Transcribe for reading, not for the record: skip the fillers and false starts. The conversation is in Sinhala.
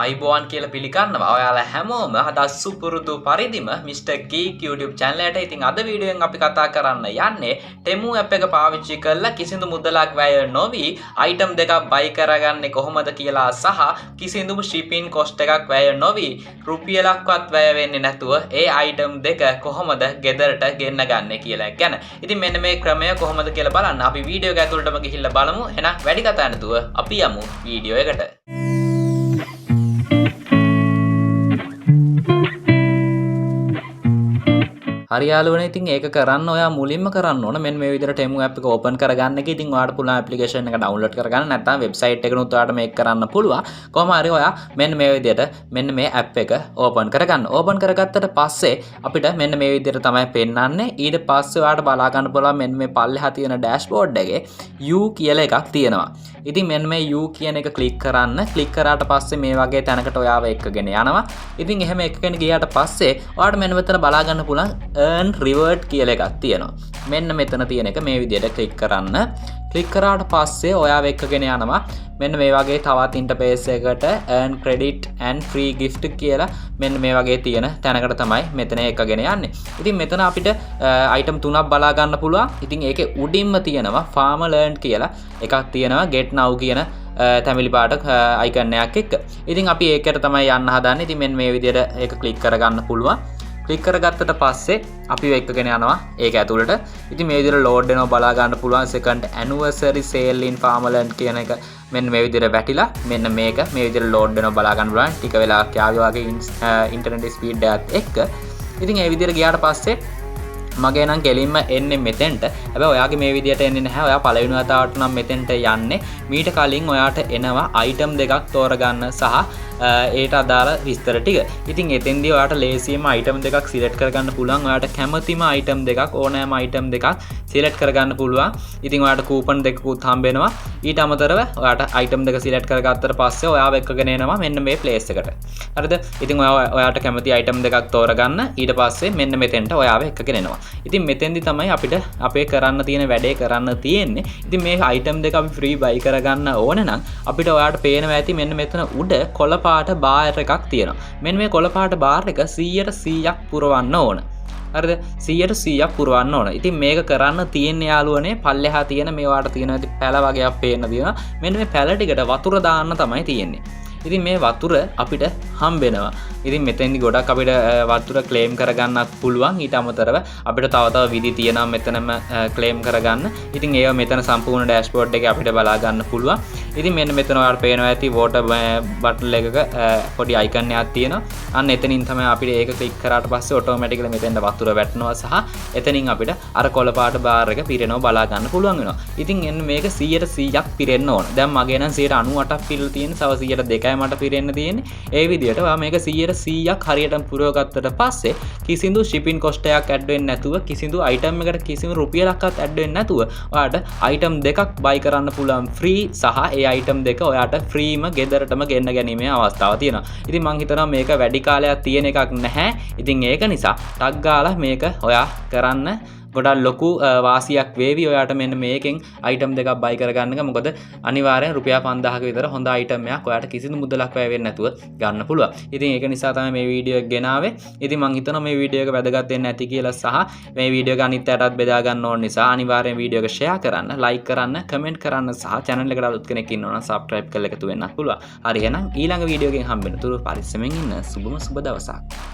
ආයිබෝවන් කියලා පිළිගන්නවා. ඔයාලා හැමෝම අද සුපුරුදු පරිදිම Mr. Geek YouTube channel එකට ඉතින් අද වීඩියෝෙන් අපි කතා කරන්න යන්නේ Temu app එක පාවිච්චි කරලා කිසිදු මුදලක් වැය නොවි item දෙකක් buy කරගන්නේ කොහොමද කියලා සහ කිසිදු shipping cost එකක් වැය නොවි රුපියලක්වත් වැය වෙන්නේ නැතුව ඒ item දෙක කොහොමද ගෙදරට ගෙන්න ගන්න කියලා ගැන. ඉතින් මෙන්න මේ ක්‍රමය කොහොමද කියලා බලන්න අපි වීඩියෝ එක ඇතුළටම ගිහිල්ලා බලමු. එහෙනම් වැඩි කතා නැතුව අපි යමු වීඩියෝ එකට. හරි යාළුවනේ ඉතින් ඒක කරන්න ඔයා මුලින්ම කරන්න ඕන මෙන්න මේ විදිහට Temu app එක open කරගන්න එක. ඉතින් ඔයාලට පුළුවන් application එක download කරගන්න නැත්නම් website එකනොත් ඔයාලට මේක කරන්න පුළුවන්. කොහොම හරි ඔයා මෙන්න මේ විදිහට මෙන්න මේ app එක open කරගන්න. open කරගත්තට පස්සේ අපිට මෙන්න මේ විදිහට තමයි පෙන්නන්නේ. ඊට පස්සේ ඔයාලට බලා ගන්න පුළුවන් මෙන්න මේ පල්ලෙහා තියෙන dashboard එකේ U කියලා එකක් තියෙනවා. ඉතින් මෙන්න මේ U කියන එක click කරන්න. click කරාට පස්සේ මේ වගේ තැනකට ඔයාව එක්කගෙන යනවා. ඉතින් එහෙම එක්කගෙන ගියාට පස්සේ ඔයාලට මෙන්න මෙතන බලා ගන්න පුළුවන් earn reward කියලා එකක් තියෙනවා. මෙන්න මෙතන තියෙන එක මේ විදිහට click කරන්න. click කරාට පස්සේ ඔයාව එක්කගෙන යනවා මෙන්න මේ වගේ තවත් interface එකකට earn credit and free gift කියලා මෙන්න මේ වගේ තියෙන තැනකට තමයි මෙතන එක්කගෙන යන්නේ. ඉතින් මෙතන අපිට item තුනක් බලා ගන්න පුළුවන්. ඉතින් ඒකේ උඩින්ම තියෙනවා farmer learn කියලා එකක් තියෙනවා get now කියන තැමිලි පාට icon එකක් එක්ක. ඉතින් අපි ඒකට තමයි යන්න හදන්නේ. ඉතින් මෙන්න මේ විදිහට ඒක click කරගන්න පුළුවන්. click කරගත්තට පස්සේ අපි එක්කගෙන යනවා ඒක ඇතුළට. ඉතින් මේ විදිහට load වෙනවා බලා ගන්න පුළුවන් second anniversary sale in farmland කියන එක මෙන්න මේ විදිහට වැටිලා මෙන්න මේක මේ විදිහට load වෙනවා බලා ගන්න පුළුවන්. ටික වෙලාවක් යාවි වගේ internet speed එකත් එක්ක. ඉතින් මේ විදිහට ගියාට පස්සේ මගේ නම් කෙලින්ම එන්නේ මෙතෙන්ට. හැබැයි ඔයාගේ මේ විදිහට එන්නේ නැහැ. ඔයා පළවෙනි වතාවට නම් මෙතෙන්ට යන්නේ. මීට කලින් ඔයාට එනවා item දෙකක් තෝරගන්න සහ ඒට අදාළ විස්තර ටික. ඉතින් එතෙන්දී ඔයාට ලේසියෙන්ම item දෙකක් select කරගන්න පුළුවන්. ඔයාට කැමතිම item දෙකක් ඕනෑම item දෙකක් select කරගන්න පුළුවන්. ඉතින් ඔයාට coupon දෙකකුත් හම්බ වෙනවා. ඊට අමතරව ඔයාට item දෙක select කරගත්තට පස්සේ ඔයාව එක්කගෙන එනවා මෙන්න මේ place එකට. හරිද? ඉතින් ඔයාට කැමති item දෙකක් තෝරගන්න. ඊට පස්සේ මෙන්න මෙතෙන්ට ඔයාව එක්කගෙන එනවා. ඉතින් මෙතෙන්දී තමයි අපිට අපේ කරන්න තියෙන වැඩේ කරන්න තියෙන්නේ. ඉතින් මේ item දෙක අපි free buy කරගන්න ඕන නම් අපිට ඔයාට පේනවා ඇති මෙන්න මෙතන උඩ කොළ පාට බාර් එකක් තියෙනවා. මෙන්න මේ කොළ පාට බාර් එක 100%ක් පුරවන්න ඕන. හරිද? 100%ක් පුරවන්න ඕන. ඉතින් මේක කරන්න තියෙන්නේ යාළුවනේ පල්ලෙහා තියෙන මේවාට තියෙන පැල වගේක් පේන්න තියෙනවා. මෙන්න මේ පැල ටිකට වතුර දාන්න තමයි තියෙන්නේ. ඉතින් මේ වතුර අපිට හම්බෙනවා. ඉතින් මෙතෙන්දි ගොඩක් අපිට වතුර ක්ලේම් කරගන්නත් පුළුවන්. ඊට අමතරව අපිට තව විදි තියෙනවා මෙතනම ක්ලේම් කරගන්න. ඉතින් ඒව මෙතන සම්පූර්ණ ඩෑෂ්බෝඩ් එකේ අපිට බලා ගන්න පුළුවන්. ඉතින් මෙන්න මෙතන ඔයාලට පේනවා ඇති වෝටර් බටන් එකක පොඩි අයිකන් එකක් තියෙනවා. අන්න එතනින් තමයි අපිට ඒක ක්ලික් කරාට පස්සේ ඔටෝමැටිකලි මෙතෙන්ට වතුර වැටෙනවා සහ එතනින් අපිට අර කොළ පාට බාර් එක පිරෙනවා බලා ගන්න පුළුවන් වෙනවා. ඉතින් එන්න මේක 100%ක් පිරෙන්න ඕන. දැන් මගේ නම් 98ක් පිරලා තියෙන සව 102යි මට පිරෙන්න තියෙන්නේ. ඒ විදිහට ඔයා මේක 100%ක් හරියටම පුරවගත්තට පස්සේ කිසිදු shipping cost එකක් ඇඩ් වෙන්නේ නැතුව කිසිදු item එකකට කිසිම රුපියලක්වත් ඇඩ් වෙන්නේ නැතුව ඔයාට item දෙකක් buy කරන්න පුළුවන් free සහ ඒ item දෙක ඔයාට ෆ්‍රීම ගෙදරටම ගෙන්න ගැනීමේ අවස්ථාව තියෙනවා. ඉතින් මම හිතනවා මේක වැඩි කාලයක් තියෙන එකක් නැහැ. ඉතින් ඒක නිසා ටක් ගාලා මේක ඔයා කරන්න ගොඩක් ලොකු වාසියක් වේවි. ඔයාට මෙන්න මේකෙන් item දෙකක් buy කරගන්න එක. මොකද අනිවාර්යෙන් රුපියල් 5000ක විතර හොඳ item එකක් ඔයාට කිසිදු මුදලක් වැය වෙන්නේ නැතුව ගන්න පුළුවන්. ඉතින් ඒක නිසා තමයි මේ වීඩියෝ එක ගෙනාවේ. ඉතින් මම හිතනවා මේ වීඩියෝ එක වැදගත් වෙන්න ඇති කියලා සහ මේ වීඩියෝ එක අනිත් අයටත් බෙදා ගන්න ඕන නිසා අනිවාර්යෙන් වීඩියෝ එක share කරන්න, like කරන්න, comment කරන්න සහ channel එකට අලුත් කෙනෙක් ඉන්නවා නම් subscribe කරලා එකතු වෙන්නත් පුළුවන්. හරි එහෙනම් ඊළඟ වීඩියෝ එකෙන් හම්බෙන්න තුරු පරිස්සමෙන් ඉන්න. සුබම සුබ දවසක්.